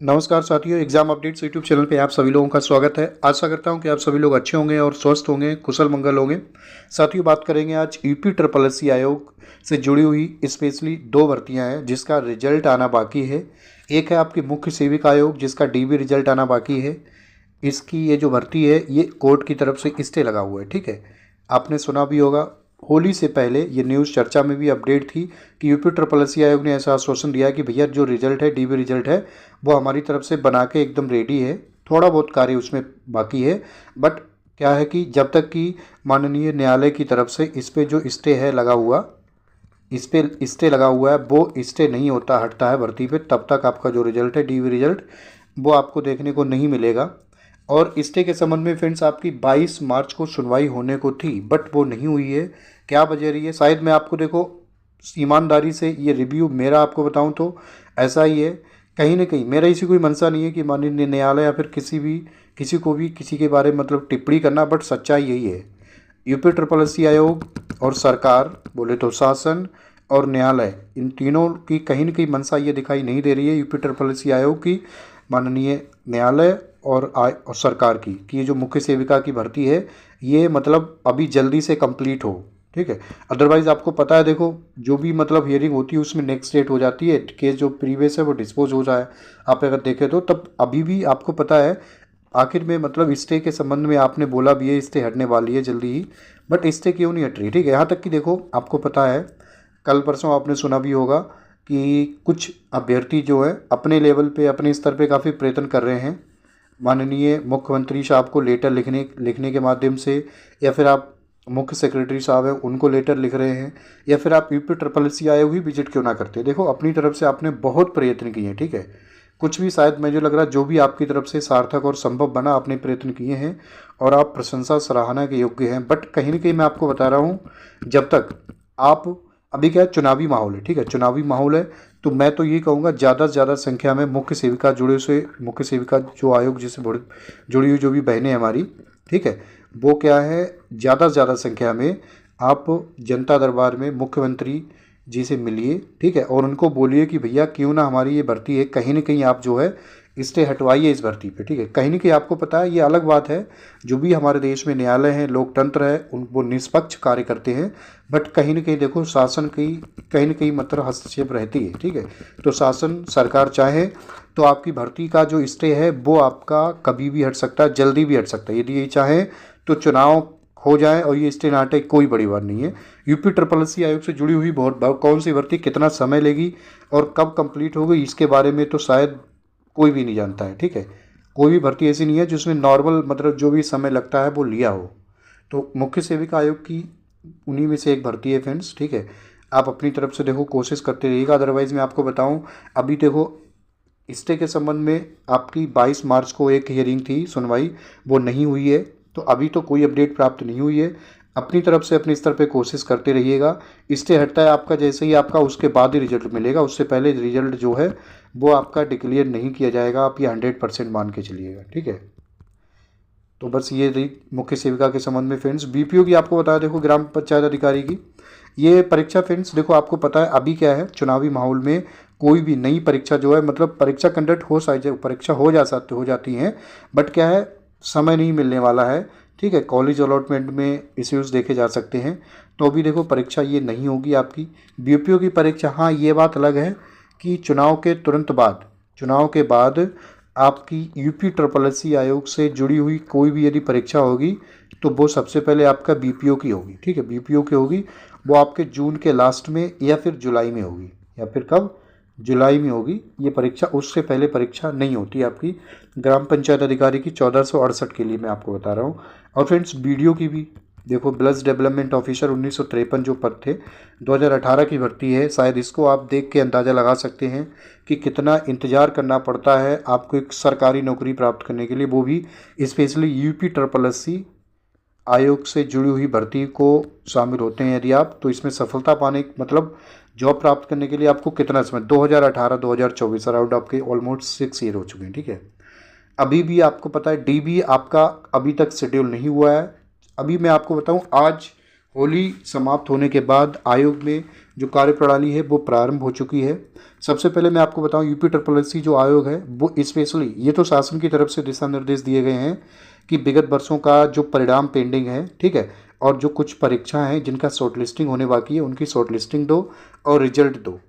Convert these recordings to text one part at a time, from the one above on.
नमस्कार साथियों, exam updates YouTube channel पे आप सभी लोगों का स्वागत है। आशा करता हूं कि आप सभी लोग अच्छे होंगे और स्वस्थ होंगे, कुशल मंगल होंगे। साथियों, बात करेंगे आज यूपी ट्रिपल एससी आयोग से जुड़ी हुई स्पेशली दो भर्तियां हैं जिसका रिजल्ट आना बाकी है। एक है आपकी मुख्य सेविक आयोग जिसका डीबी रिजल्ट आना बाकी है। इसकी ये जो भर्ती है ये कोर्ट की तरफ से स्टे लगा हुआ है। ठीक है, आपने सुना भी होगा, होली से पहले ये न्यूज़ चर्चा में भी अपडेट थी कि यूपी ट्रिपल एससी आयोग ने ऐसा आश्वासन दिया कि भैया जो रिजल्ट है, डीबी रिजल्ट है, वो हमारी तरफ से बना के एकदम रेडी है। थोड़ा बहुत कार्य उसमें बाकी है, बट क्या है कि जब तक कि माननीय न्यायालय की तरफ से इस पे जो स्टे है लगा हुआ, इस पे स्टे लगा हुआ है, वो स्टे नहीं होता, हटता है भर्ती पे, तब तक आपका जो रिजल्ट है, डीवी रिजल्ट, वो आपको देखने को नहीं मिलेगा। और स्टे के संबंध में फ्रेंड्स आपकी 22 मार्च को सुनवाई होने को थी, बट वो नहीं हुई है। क्या वजह रही है? शायद मैं आपको, देखो, ईमानदारी से ये रिव्यू मेरा आपको बताऊं तो ऐसा ही है। कहीं ना कहीं मेरा इसी कोई मंशा नहीं है कि माननीय न्यायालय या फिर किसी को भी किसी के बारे में मतलब टिप्पणी करना, बट सच्चाई यही है। यूपी ट्रिपल एससी आयोग और सरकार, बोले तो शासन और न्यायालय, इन तीनों की कहीं न कहीं मंशा ये दिखाई नहीं दे रही है यूपी ट्रिपल एससी आयोग की, माननीय न्यायालय और सरकार की, कि ये जो मुख्य सेविका की भर्ती है ये मतलब अभी जल्दी से कंप्लीट हो। ठीक है, अदरवाइज़ आपको पता है, देखो, जो भी मतलब हियरिंग होती है उसमें नेक्स्ट डेट हो जाती है, केस जो प्रीवियस है वो डिस्पोज हो जाए। आप अगर देखें तो तब अभी भी आपको पता है, आखिर में मतलब स्टे के संबंध में आपने बोला भी है स्टे हटने वाली है जल्दी ही, बट स्टे क्यों नहीं हट रही? ठीक है, यहाँ तक कि देखो, आपको पता है, कल परसों आपने सुना भी होगा कि कुछ अभ्यर्थी जो है अपने लेवल पे, अपने स्तर पे काफ़ी प्रयत्न कर रहे हैं माननीय मुख्यमंत्री साहब को लेटर लिखने के माध्यम से, या फिर आप मुख्य सेक्रेटरी साहब हैं उनको लेटर लिख रहे हैं, या फिर आप यूपी ट्रिपल एससी आयोग ही विजिट क्यों ना करते। देखो, अपनी तरफ से आपने बहुत प्रयत्न किए हैं। ठीक है, कुछ भी शायद मुझे लग रहा है जो भी आपकी तरफ से सार्थक और संभव बना, आपने प्रयत्न किए हैं और आप प्रशंसा सराहना के योग्य हैं। बट कहीं ना कहीं मैं आपको बता रहा हूँ, जब तक आप, अभी क्या है, चुनावी माहौल है। ठीक है, चुनावी माहौल है, तो मैं तो ये कहूँगा ज़्यादा से ज़्यादा संख्या में मुख्य सेविका जो आयोग जिससे जुड़ी हुई जो भी बहनें हमारी, ठीक है, वो क्या है, ज़्यादा से ज़्यादा संख्या में आप जनता दरबार में मुख्यमंत्री जी से मिलिए। ठीक है, और उनको बोलिए कि भैया क्यों ना हमारी ये भर्ती है, कहीं ना कहीं आप जो है स्टे हटवाइए इस भर्ती पे। ठीक है, कहीं ना कहीं आपको पता है, ये अलग बात है, जो भी हमारे देश में न्यायालय है, लोकतंत्र है, उन वो निष्पक्ष कार्य करते हैं, बट कहीं ना कहीं देखो, शासन की कहीं ना कहीं मतलब हस्तक्षेप रहती है। ठीक है, तो शासन, सरकार चाहे तो आपकी भर्ती का जो स्टे है वो आपका कभी भी हट सकता है, जल्दी भी हट सकता है। यदि ये चाहे तो चुनाव हो जाए और ये स्टे ना हटे, कोई बड़ी बात नहीं है। यूपी ट्रिपल एससी आयोग से जुड़ी हुई कौन सी भर्ती कितना समय लेगी और कब कंप्लीट होगी, इसके बारे में तो शायद कोई भी नहीं जानता है। ठीक है, कोई भी भर्ती ऐसी नहीं है जिसमें नॉर्मल मतलब जो भी समय लगता है वो लिया हो। तो मुख्य सेविका आयोग की उन्हीं में से एक भर्ती है फ्रेंड्स। ठीक है, आप अपनी तरफ से देखो कोशिश करते रहिएगा। अदरवाइज़ मैं आपको बताऊं, अभी देखो, स्टे के संबंध में आपकी 22 मार्च को एक हियरिंग थी, सुनवाई, वो नहीं हुई है, तो अभी तो कोई अपडेट प्राप्त नहीं हुई है। अपनी तरफ से अपने स्तर पे कोशिश करते रहिएगा। स्टे हटता है आपका, जैसे ही आपका, उसके बाद ही रिजल्ट मिलेगा, उससे पहले रिजल्ट जो है वो आपका डिक्लेयर नहीं किया जाएगा। आप ये 100% मान के चलिएगा। ठीक है, तो बस ये रही मुख्य सेविका के संबंध में फ्रेंड्स। बीपीओ की आपको बताया, देखो, ग्राम पंचायत अधिकारी की ये परीक्षा फ्रेंड्स, देखो आपको पता है अभी क्या है, चुनावी माहौल में कोई भी नई परीक्षा जो है, मतलब परीक्षा कंडक्ट हो सकती, परीक्षा हो जाती हैं, बट क्या है, समय नहीं मिलने वाला है। ठीक है, कॉलेज अलॉटमेंट में इश्यूज़ देखे जा सकते हैं, तो अभी देखो परीक्षा ये नहीं होगी आपकी बीपीओ की परीक्षा। हाँ, ये बात अलग है कि चुनाव के बाद आपकी यूपी ट्रिपल एससी आयोग से जुड़ी हुई कोई भी यदि परीक्षा होगी तो वो सबसे पहले आपका बीपीओ की होगी। ठीक है, बीपीओ की होगी, वो आपके जून के लास्ट में या फिर जुलाई में होगी, या फिर कब, जुलाई में होगी ये परीक्षा। उससे पहले परीक्षा नहीं होती आपकी ग्राम पंचायत अधिकारी की 1468 के लिए मैं आपको बता रहा हूँ। और फ्रेंड्स, वीडियो की भी देखो, ब्लस डेवलपमेंट ऑफिसर 1953 जो पद थे, 2018 की भर्ती है। शायद इसको आप देख के अंदाज़ा लगा सकते हैं कि कितना इंतज़ार करना पड़ता है आपको एक सरकारी नौकरी प्राप्त करने के लिए, वो भी स्पेशली यूपी ट्रिपल एससी आयोग से जुड़ी हुई भर्ती को शामिल होते हैं यदि आप, तो इसमें सफलता पाने, मतलब जॉब प्राप्त करने के लिए आपको कितना समय, 2018-2024 अराउंड आपके ऑलमोस्ट 6 ईयर हो चुके हैं। ठीक है, अभी भी आपको पता है डीबी आपका अभी तक शेड्यूल नहीं हुआ है। अभी मैं आपको बताऊं, आज होली समाप्त होने के बाद आयोग में जो कार्यप्रणाली है वो प्रारंभ हो चुकी है। सबसे पहले मैं आपको बताऊं, यूपी ट्रिपल एस सी जो आयोग है वो स्पेशली, ये तो शासन की तरफ से दिशा निर्देश दिए गए हैं कि विगत वर्षों का जो परिणाम पेंडिंग है, ठीक है, और जो कुछ परीक्षा हैं जिनका शॉर्ट लिस्टिंग होने बाकी है उनकी शॉर्ट लिस्टिंग दो और रिजल्ट दो,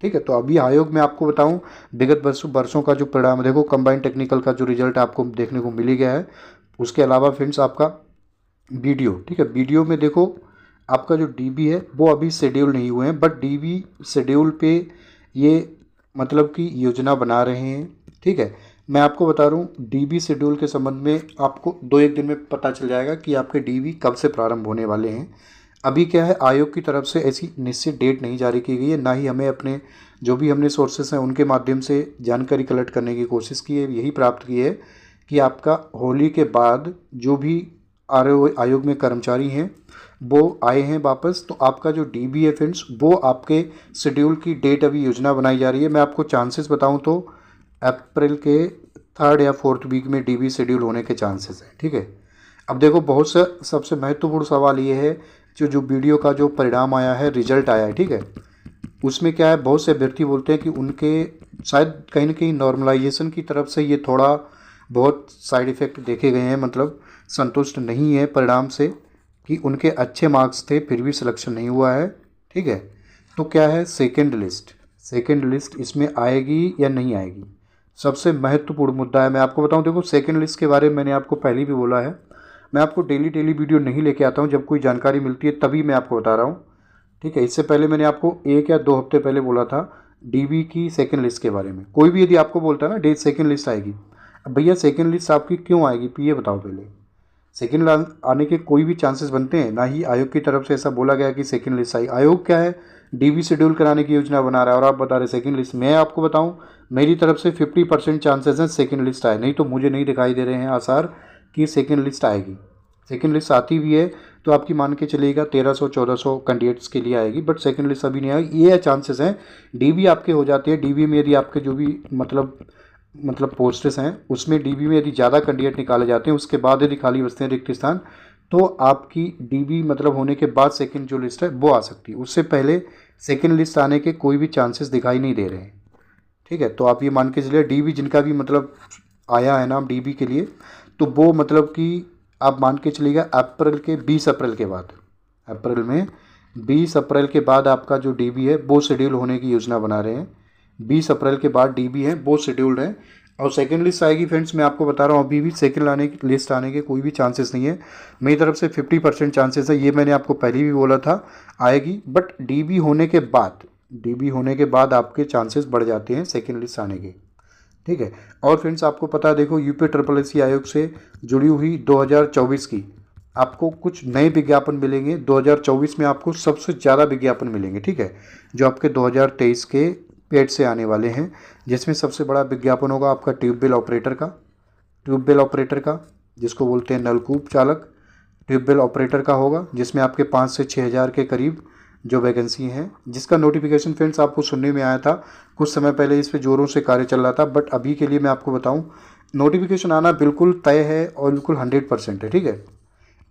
ठीक है। तो अभी आयोग में आपको बताऊं, विगत वर्षों का जो परिणाम, देखो कंबाइंड टेक्निकल का जो रिजल्ट आपको देखने को मिल ही गया है। उसके अलावा फ्रेंड्स आपका वीडियो, ठीक है, वीडियो में देखो आपका जो डीबी है वो अभी शेड्यूल नहीं हुए हैं, बट डीबी शेड्यूल पे ये मतलब कि योजना बना रहे हैं, ठीक है। मैं आपको बता रहा हूँ डीबी शेड्यूल के संबंध में आपको 2-1 दिन में पता चल जाएगा कि आपके डीबी कब से प्रारंभ होने वाले हैं। अभी क्या है, आयोग की तरफ से ऐसी निश्चित डेट नहीं जारी की गई है, ना ही हमें अपने जो भी हमने सोर्सेस हैं उनके माध्यम से जानकारी कलेक्ट करने की कोशिश की है, यही प्राप्त की है कि आपका होली के बाद जो भी आयोग में कर्मचारी हैं वो आए हैं वापस, तो आपका जो डीबी है फ्रेंड्स वो आपके शेड्यूल की डेट अभी योजना बनाई जा रही है। मैं आपको चांसेस बताऊं तो अप्रैल के 3rd या 4th वीक में डीबी शेड्यूल होने के चांसेस हैं, ठीक है। अब देखो बहुत सा सबसे महत्वपूर्ण सवाल ये है, जो वीडियो का जो परिणाम आया है, रिजल्ट आया है, ठीक है, उसमें क्या है, बहुत से अभ्यर्थी बोलते हैं कि उनके शायद कहीं ना कहीं नॉर्मलाइजेशन की तरफ से ये थोड़ा बहुत साइड इफ़ेक्ट देखे गए हैं, मतलब संतुष्ट नहीं है परिणाम से कि उनके अच्छे मार्क्स थे फिर भी सिलेक्शन नहीं हुआ है, ठीक है। तो क्या है, सेकंड लिस्ट इसमें आएगी या नहीं आएगी, सबसे महत्वपूर्ण मुद्दा है। मैं आपको बताऊं, देखो सेकंड लिस्ट के बारे में मैंने आपको पहले भी बोला है, मैं आपको डेली वीडियो नहीं लेके आता हूं, जब कोई जानकारी मिलती है तभी मैं आपको बता रहा हूं, ठीक है। इससे पहले मैंने आपको 1 या 2 हफ्ते पहले बोला था डीबी की सेकंड लिस्ट के बारे में। कोई भी यदि आपको बोलता है ना डेट सेकंड लिस्ट आएगी, अब भैया सेकंड लिस्ट आपकी क्यों आएगी, ये बताओ पहले। सेकंड आने के कोई भी चांसेस बनते हैं, ना ही आयोग की तरफ से ऐसा बोला गया कि सेकंड लिस्ट आई। आयोग क्या है, डीबी शेड्यूल कराने की योजना बना रहा है और आप बता रहे सेकंड लिस्ट। मैं आपको बताऊं, मेरी तरफ से 50% चांसेस हैं सेकंड लिस्ट आए, नहीं तो मुझे नहीं दिखाई दे रहे हैं आसार कि सेकंड लिस्ट आएगी। सेकंड लिस्ट आती भी है तो आपकी मान के चलेगा 1300-1400 कैंडिडेट्स के लिए आएगी, बट सेकंड लिस्ट अभी नहीं आएगी। ये चांसेस हैं, डीबी आपके हो जाते हैं। डीबी में यदि आपके जो भी मतलब पोस्ट्स हैं उसमें डीबी में यदि ज़्यादा कैंडिडेट निकाले जाते हैं, उसके बाद यदि खाली बचते हैं रिक्त स्थान, तो आपकी डीबी मतलब होने के बाद सेकंड जो लिस्ट है वो आ सकती है। उससे पहले सेकंड लिस्ट आने के कोई भी चांसेस दिखाई नहीं दे रहे हैं, ठीक है। तो आप ये मान के चलिए डीबी जिनका भी मतलब आया है नाम डीबी के लिए, तो वो मतलब कि आप मान के चलिएगा अप्रैल के 20 अप्रैल के बाद, अप्रैल में 20 अप्रैल के बाद आपका जो डीबी है वो शेड्यूल होने की योजना बना रहे हैं। 20 अप्रैल के बाद डीबी है वो शेड्यूल्ड है और सेकंड लिस्ट आएगी फ्रेंड्स। मैं आपको बता रहा हूँ अभी भी सेकंड लिस्ट आने के कोई भी चांसेस नहीं है, मेरी तरफ से 50% चांसेस है, ये मैंने आपको पहले भी बोला था आएगी। बट डीबी होने के बाद आपके चांसेस बढ़ जाते हैं सेकंड लिस्ट आने के, ठीक है। और फ्रेंड्स आपको पता है, देखो यूपी ट्रिपल एस सी आयोग से जुड़ी हुई 2024 की आपको कुछ नए विज्ञापन मिलेंगे। 2024 में आपको सबसे ज़्यादा विज्ञापन मिलेंगे, ठीक है, जो आपके 2023 के पेड से आने वाले हैं, जिसमें सबसे बड़ा विज्ञापन होगा आपका ट्यूबवेल ऑपरेटर का जिसको बोलते हैं नलकूप चालक, ट्यूबवेल ऑपरेटर का होगा, जिसमें आपके 5 से 6 हज़ार के करीब जो वैकेंसी हैं, जिसका नोटिफिकेशन फ्रेंड्स आपको सुनने में आया था कुछ समय पहले, इस पे जोरों से कार्य चल रहा था। बट अभी के लिए मैं आपको बताऊं, नोटिफिकेशन आना बिल्कुल तय है और बिल्कुल 100% है, ठीक है।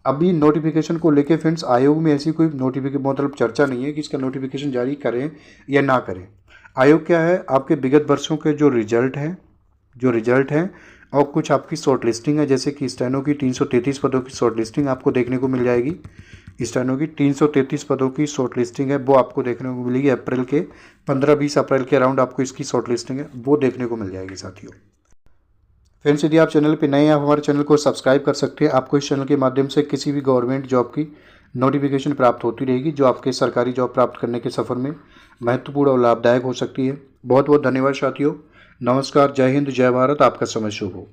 अभी नोटिफिकेशन को लेके फ्रेंड्स आयोग में ऐसी कोई नोटिफिकेशन मतलब चर्चा नहीं है कि इसका नोटिफिकेशन जारी करें या ना करें। आयोग क्या है, आपके विगत वर्षों के जो रिजल्ट हैं और कुछ आपकी शॉर्ट लिस्टिंग है, जैसे कि स्टेनो की 333 पदों की शॉर्ट लिस्टिंग आपको देखने को मिल जाएगी। स्टेनो की 333 पदों की शॉर्ट लिस्टिंग है वो आपको देखने को मिलेगी अप्रैल के 15-20 अप्रैल के अराउंड आपको इसकी शॉर्ट लिस्टिंग है वो देखने को मिल जाएगी साथियों। फ्रेंड्स यदि आप चैनल पे नए हैं, आप हमारे चैनल को सब्सक्राइब कर सकते हैं। आपको इस चैनल के माध्यम से किसी भी गवर्नमेंट जॉब की नोटिफिकेशन प्राप्त होती रहेगी, जो आपके सरकारी जॉब प्राप्त करने के सफ़र में महत्वपूर्ण और लाभदायक हो सकती है। बहुत बहुत धन्यवाद साथियों। नमस्कार, जय हिंद, जय भारत, आपका समय शुभ हो।